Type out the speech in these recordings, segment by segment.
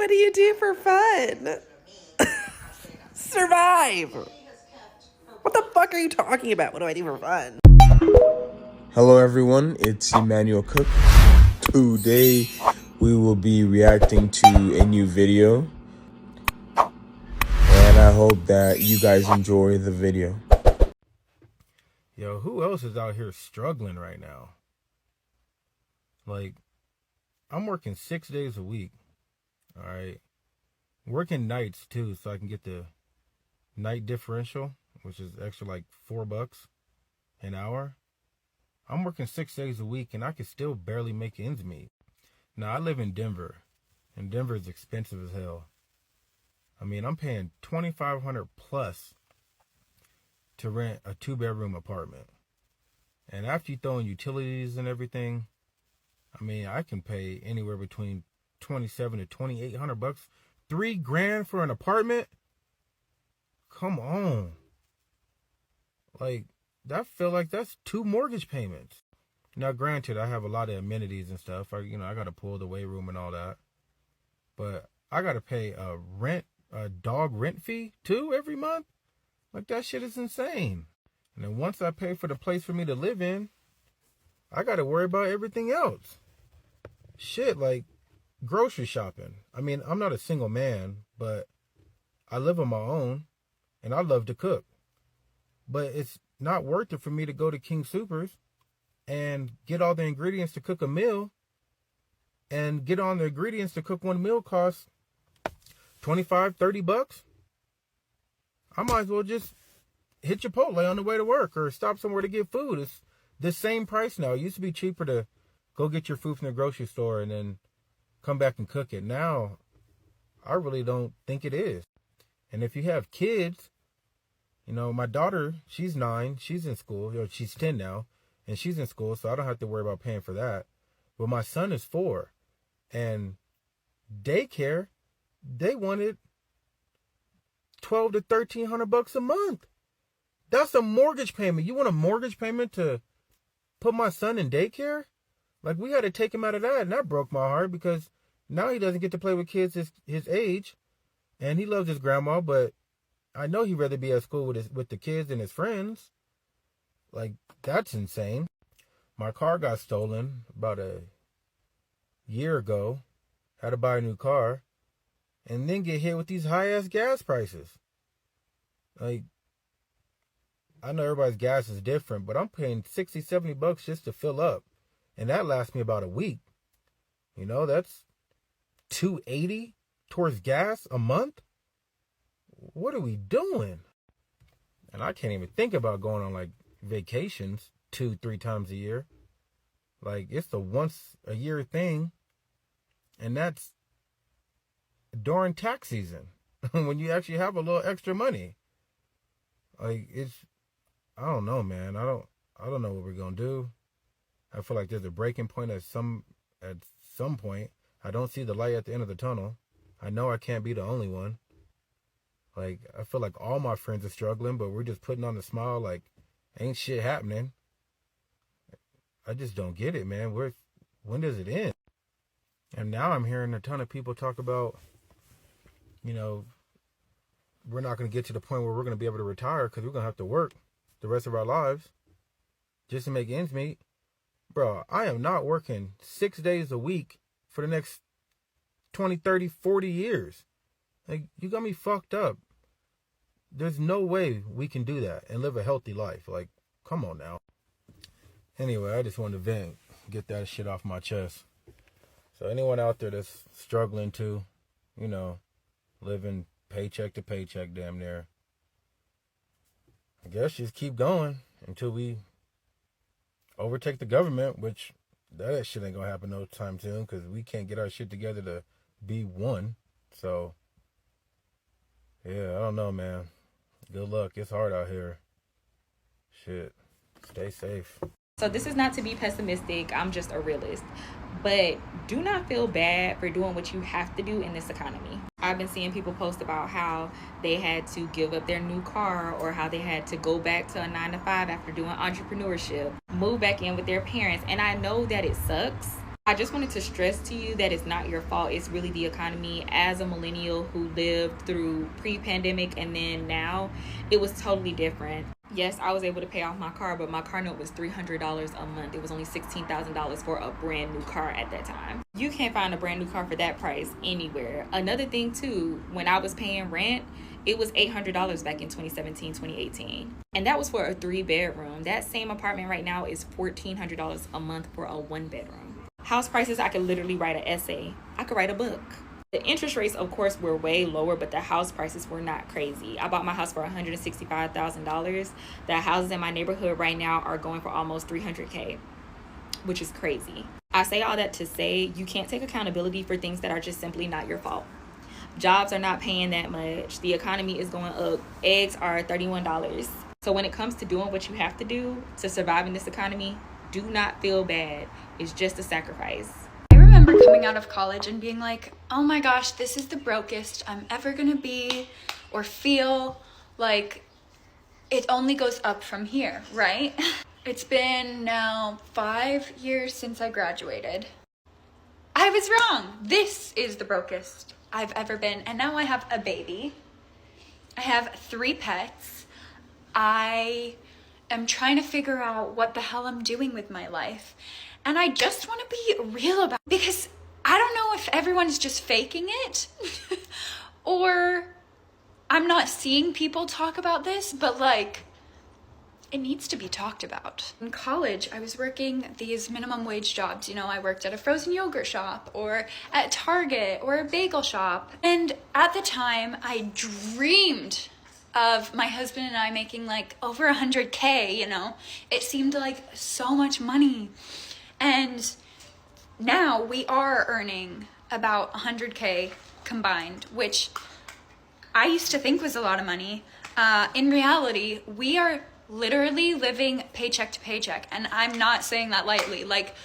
What do you do for fun? Survive. What the fuck are you talking about? What do I do for fun? Hello everyone, it's Emmanuel Cooke. Today we will be reacting to a new video, and I hope that you guys enjoy the video. Yo, who else is out here struggling right now? Like, I'm working 6 days a week, all right? Working nights too, so I can get the night differential, which is extra like $4 an hour. I'm working 6 days a week and I can still barely make ends meet. Now, I live in Denver, and Denver is expensive as hell. I mean, I'm paying $2,500 plus to rent a 2-bedroom apartment. And after you throw in utilities and everything, I mean, I can pay anywhere between $2,700 to $2,800. $3,000 for an apartment? Come on. Like, that feel like that's 2 mortgage payments. Now, granted, I have a lot of amenities and stuff. I got a pool, the weight room and all that. But I got to pay a dog rent fee too every month. Like, that shit is insane. And then once I pay for the place for me to live in, I got to worry about everything else. Shit, like grocery shopping. I mean, I'm not a single man, but I live on my own and I love to cook. But it's not worth it for me to go to King Soopers and get all the ingredients to cook a meal, and get on the ingredients to cook one meal costs $25-$30. I might as well just hit Chipotle on the way to work or stop somewhere to get food. It's the same price now. It used to be cheaper to go get your food from the grocery store and then come back and cook it. Now, I really don't think it is. And if you have kids, my daughter, she's 9, she's in school. She's 10 now, and she's in school, so I don't have to worry about paying for that. But my son is 4, and daycare, they wanted $1,200 to $1,300 a month. That's a mortgage payment. You want a mortgage payment to put my son in daycare? Like, we had to take him out of that, and that broke my heart because now he doesn't get to play with kids his age, and he loves his grandma, but I know he'd rather be at school with the kids and his friends. Like, that's insane. My car got stolen about a year ago. Had to buy a new car, and then get hit with these high-ass gas prices. Like, I know everybody's gas is different, but I'm paying $60-$70 just to fill up. And that lasts me about a week. That's $280 towards gas a month. What are we doing? And I can't even think about going on like vacations 2-3 times a year. Like, it's a once a year thing. And that's during tax season when you actually have a little extra money. Like, I don't know, man. I don't know what we're gonna do. I feel like there's a breaking point at some point. I don't see the light at the end of the tunnel. I know I can't be the only one. Like, I feel like all my friends are struggling, but we're just putting on a smile like ain't shit happening. I just don't get it, man. When does it end? And now I'm hearing a ton of people talk about, we're not going to get to the point where we're going to be able to retire because we're going to have to work the rest of our lives just to make ends meet. Bro, I am not working 6 days a week for the next 20, 30, 40 years. Like, you got me fucked up. There's no way we can do that and live a healthy life. Like, come on now. Anyway, I just wanted to vent, get that shit off my chest. So anyone out there that's struggling to, living paycheck to paycheck damn near, I guess just keep going until we overtake the government, which that shit ain't gonna happen no time soon because we can't get our shit together to be one. So, yeah, I don't know, man. Good luck. It's hard out here. Shit. Stay safe. So this is not to be pessimistic. I'm just a realist. But do not feel bad for doing what you have to do in this economy. I've been seeing people post about how they had to give up their new car or how they had to go back to a 9-to-5 after doing entrepreneurship, move back in with their parents. And I know that it sucks. I just wanted to stress to you that it's not your fault. It's really the economy. As a millennial who lived through pre-pandemic and then now, it was totally different. Yes, I was able to pay off my car, but my car note was $300 a month. It was only $16,000 for a brand new car at that time. You can't find a brand new car for that price anywhere. Another thing too, when I was paying rent, it was $800 back in 2017, 2018. And that was for a 3-bedroom. That same apartment right now is $1,400 a month for a 1-bedroom. House prices, I could literally write an essay. I could write a book. The interest rates, of course, were way lower, but the house prices were not crazy. I bought my house for $165,000. The houses in my neighborhood right now are going for almost $300K, which is crazy. I say all that to say you can't take accountability for things that are just simply not your fault. Jobs are not paying that much. The economy is going up. Eggs are $31. So when it comes to doing what you have to do to survive in this economy, do not feel bad. It's just a sacrifice. I remember coming out of college and being like, oh my gosh, this is the brokest I'm ever gonna be or feel. Like, it only goes up from here, right? It's been now 5 years since I graduated. I was wrong. This is the brokest I've ever been. And now I have a baby. I have 3 pets. I am trying to figure out what the hell I'm doing with my life. And I just want to be real about it, because I don't know if everyone's just faking it or I'm not seeing people talk about this, but like, it needs to be talked about. In college, I was working these minimum wage jobs. You know, I worked at a frozen yogurt shop or at Target or a bagel shop. And at the time, I dreamed of my husband and I making like over 100K, you know. It seemed like so much money. And now we are earning about 100K combined, which I used to think was a lot of money. In reality, we are literally living paycheck to paycheck. And I'm not saying that lightly. Like,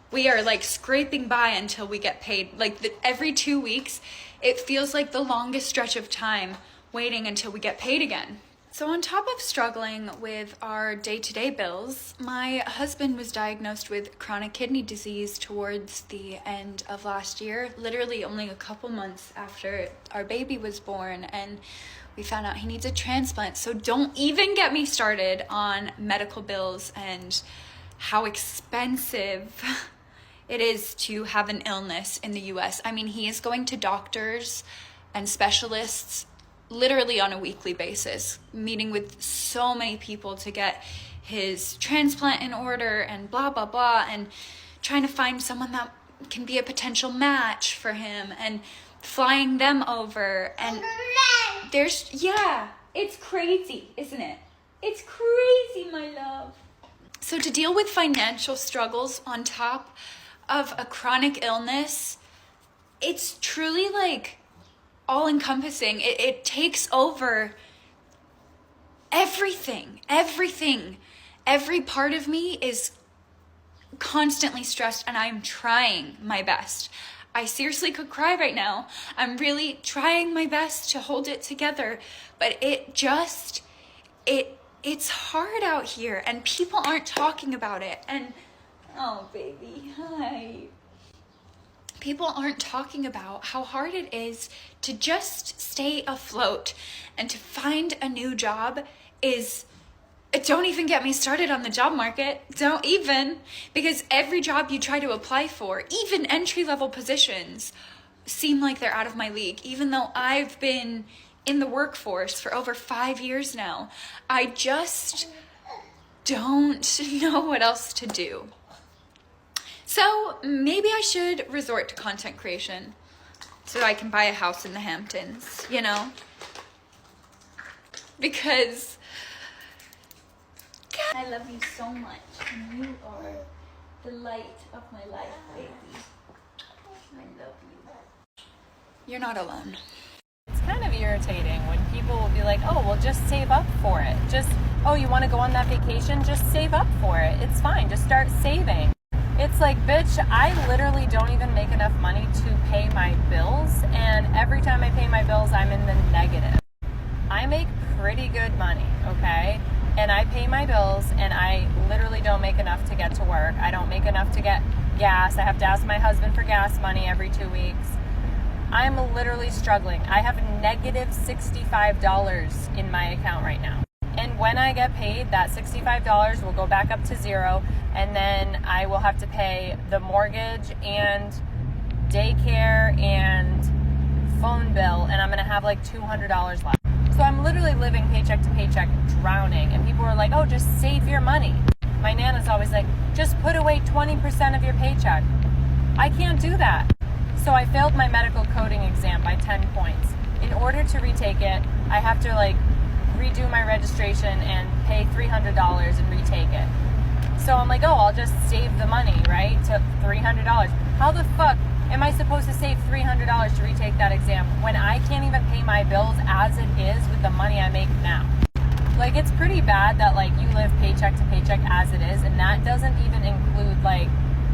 we are like scraping by until we get paid. Like every 2 weeks, it feels like the longest stretch of time waiting until we get paid again. So on top of struggling with our day-to-day bills, my husband was diagnosed with chronic kidney disease towards the end of last year, literally only a couple months after our baby was born, and we found out he needs a transplant. So don't even get me started on medical bills and how expensive it is to have an illness in the US. I mean, he is going to doctors and specialists literally on a weekly basis, meeting with so many people to get his transplant in order and blah, blah, blah, and trying to find someone that can be a potential match for him and flying them over. And it's crazy, isn't it? It's crazy, my love. So to deal with financial struggles on top of a chronic illness, it's truly like all-encompassing. It takes over everything. Every part of me is constantly stressed, and I'm trying my best. I seriously could cry right now. I'm really trying my best to hold it together, but it's hard out here, and people aren't talking about it. And oh baby, hi. People aren't talking about how hard it is to just stay afloat, and to find a new job don't even get me started on the job market. Don't even, because every job you try to apply for, even entry-level positions, seem like they're out of my league. Even though I've been in the workforce for over 5 years now, I just don't know what else to do. So maybe I should resort to content creation so I can buy a house in the Hamptons, you know? Because God, I love you so much, and you are the light of my life, baby. I love you. You're not alone. It's kind of irritating when people will be like, oh, well, just save up for it. Oh, you want to go on that vacation? Just save up for it. It's fine. Just start saving. It's like, bitch, I literally don't even make enough money to pay my bills, and every time I pay my bills, I'm in the negative. I make pretty good money, okay? And I pay my bills, and I literally don't make enough to get to work. I don't make enough to get gas. I have to ask my husband for gas money every 2 weeks. I'm literally struggling. I have negative $65 in my account right now. And when I get paid, that $65 will go back up to zero, and then I will have to pay the mortgage and daycare and phone bill, and I'm gonna have like $200 left. So I'm literally living paycheck to paycheck, drowning, and people are like, oh, just save your money. My Nana's always like, just put away 20% of your paycheck. I can't do that. So I failed my medical coding exam by 10 points. In order to retake it, I have to like redo my registration and pay $300 and retake it. So I'm like, oh, I'll just save the money, right, to $300. How the fuck am I supposed to save $300 to retake that exam when I can't even pay my bills as it is with the money I make now? Like, it's pretty bad that like you live paycheck to paycheck as it is, and that doesn't even include like,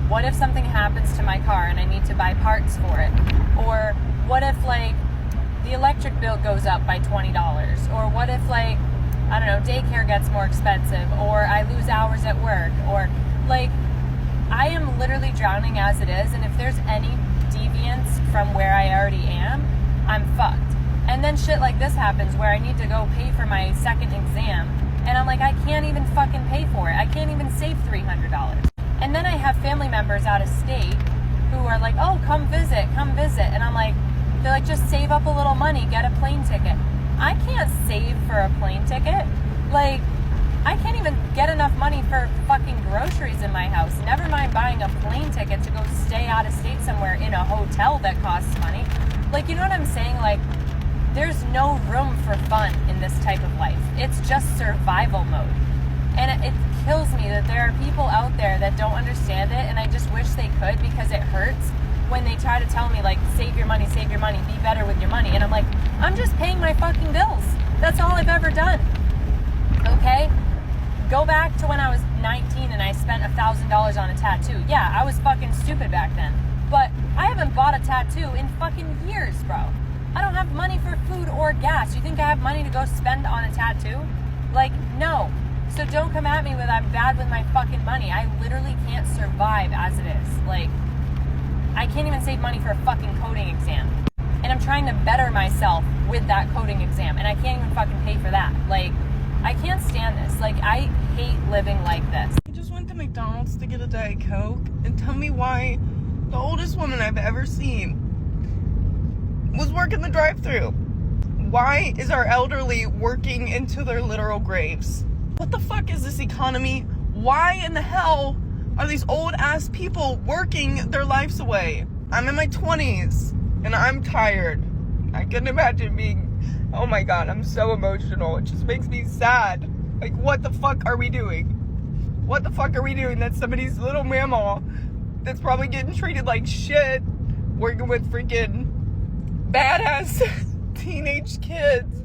what if something happens to my car and I need to buy parts for it? Or what if like the electric bill goes up by $20? Or what if like, I don't know, daycare gets more expensive, or I lose hours at work, or like, I am literally drowning as it is, and if there's any deviance from where I already am, I'm fucked. And then shit like this happens where I need to go pay for my second exam, and I'm like, I can't even fucking pay for it. I can't even save $300. And then I have family members out of state who are like, oh, come visit. And I'm like, they're like, just save up a little money, get a plane ticket. I can't save for a plane ticket. Like, I can't even get enough money for fucking groceries in my house. Never mind buying a plane ticket to go stay out of state somewhere in a hotel that costs money. Like, you know what I'm saying? Like, there's no room for fun in this type of life. It's just survival mode. And it kills me that there are people out there that don't understand it, and I just wish they could, because it hurts when they try to tell me, like, save your money, be better with your money. And I'm like, I'm just paying my fucking bills. That's all I've ever done. Okay? Go back to when I was 19 and I spent $1,000 on a tattoo. Yeah, I was fucking stupid back then. But I haven't bought a tattoo in fucking years, bro. I don't have money for food or gas. You think I have money to go spend on a tattoo? Like, no. So don't come at me with I'm bad with my fucking money. I literally can't survive as it is. Like, I can't even save money for a fucking coding exam. And I'm trying to better myself with that coding exam, and I can't even fucking pay for that. Like, I can't stand this. Like, I hate living like this. I just went to McDonald's to get a Diet Coke, and tell me why the oldest woman I've ever seen was working the drive-thru. Why is our elderly working into their literal graves? What the fuck is this economy? Why in the hell are these old ass people working their lives away? I'm in my 20s and I'm tired. I couldn't imagine being, oh my god, I'm so emotional. It just makes me sad. Like, what the fuck are we doing? What the fuck are we doing that somebody's little mama that's probably getting treated like shit, working with freaking badass teenage kids?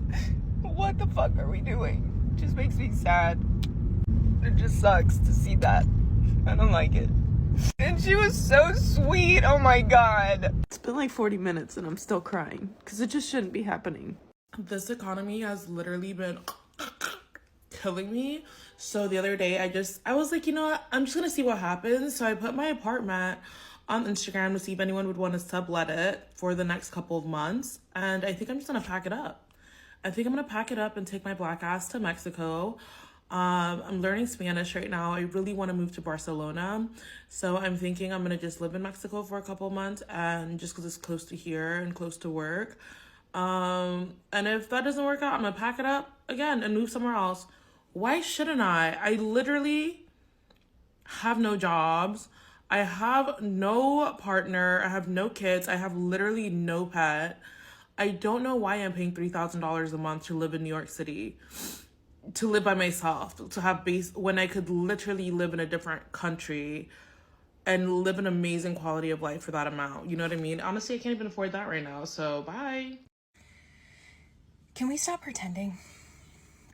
What the fuck are we doing? It just makes me sad. It just sucks to see that. I don't like it. And she was so sweet. Oh my god. It's been like 40 minutes and I'm still crying because it just shouldn't be happening. This economy has literally been killing me. So the other day I was like, you know what? I'm just going to see what happens. So I put my apartment on Instagram to see if anyone would want to sublet it for the next couple of months. And I think I'm just going to pack it up. I think I'm going to pack it up and take my black ass to Mexico. I'm learning Spanish right now. I really want to move to Barcelona. So I'm thinking I'm going to just live in Mexico for a couple of months, and just because it's close to here and close to work. And if that doesn't work out, I'm going to pack it up again and move somewhere else. Why shouldn't I? I literally have no jobs. I have no partner. I have no kids. I have literally no pet. I don't know why I'm paying $3,000 a month to live in New York City, to live by myself, to have base when I could literally live in a different country and live an amazing quality of life for that amount. You know what I mean? Honestly, I can't even afford that right now. So bye. Can we stop pretending?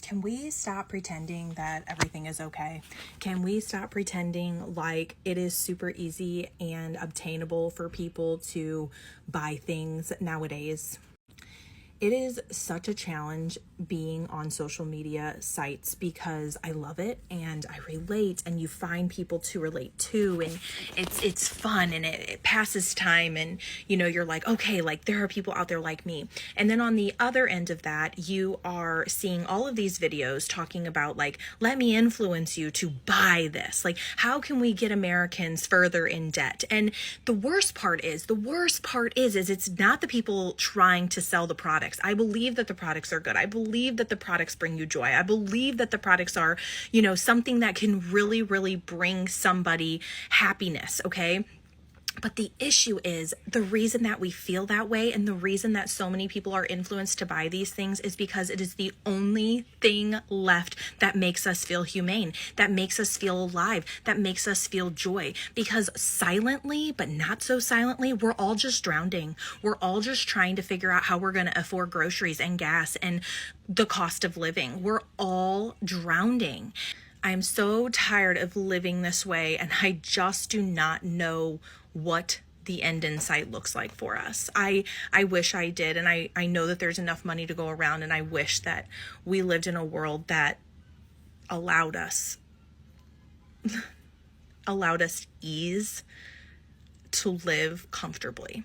Can we stop pretending that everything is okay? Can we stop pretending like it is super easy and obtainable for people to buy things nowadays? It is such a challenge being on social media sites because I love it and I relate, and you find people to relate to, and it's fun, and it passes time, and you know, you're like, okay, like there are people out there like me. And then on the other end of that, you are seeing all of these videos talking about like, let me influence you to buy this. Like, how can we get Americans further in debt? And the worst part is it's not the people trying to sell the products. I believe that the products are good. I believe that the products bring you joy. I believe that the products are, you know, something that can really, really bring somebody happiness, okay? But the issue is, the reason that we feel that way and the reason that so many people are influenced to buy these things is because it is the only thing left that makes us feel humane, that makes us feel alive, that makes us feel joy. Because silently, but not so silently, we're all just drowning. We're all just trying to figure out how we're going to afford groceries and gas and the cost of living. We're all drowning. I'm so tired of living this way, and I just do not know what the end in sight looks like for us. I wish I did, and I know that there's enough money to go around, and I wish that we lived in a world that allowed us ease to live comfortably.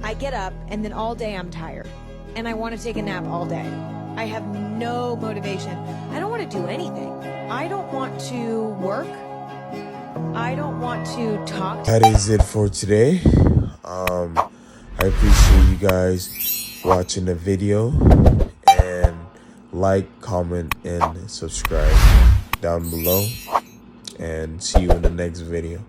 I get up and then all day I'm tired and I want to take a nap all day. I have no motivation. I don't want to do anything. I don't want to work. I don't want to talk. That is it for today. I appreciate you guys watching the video, and like, comment, and subscribe down below, and see you in the next video.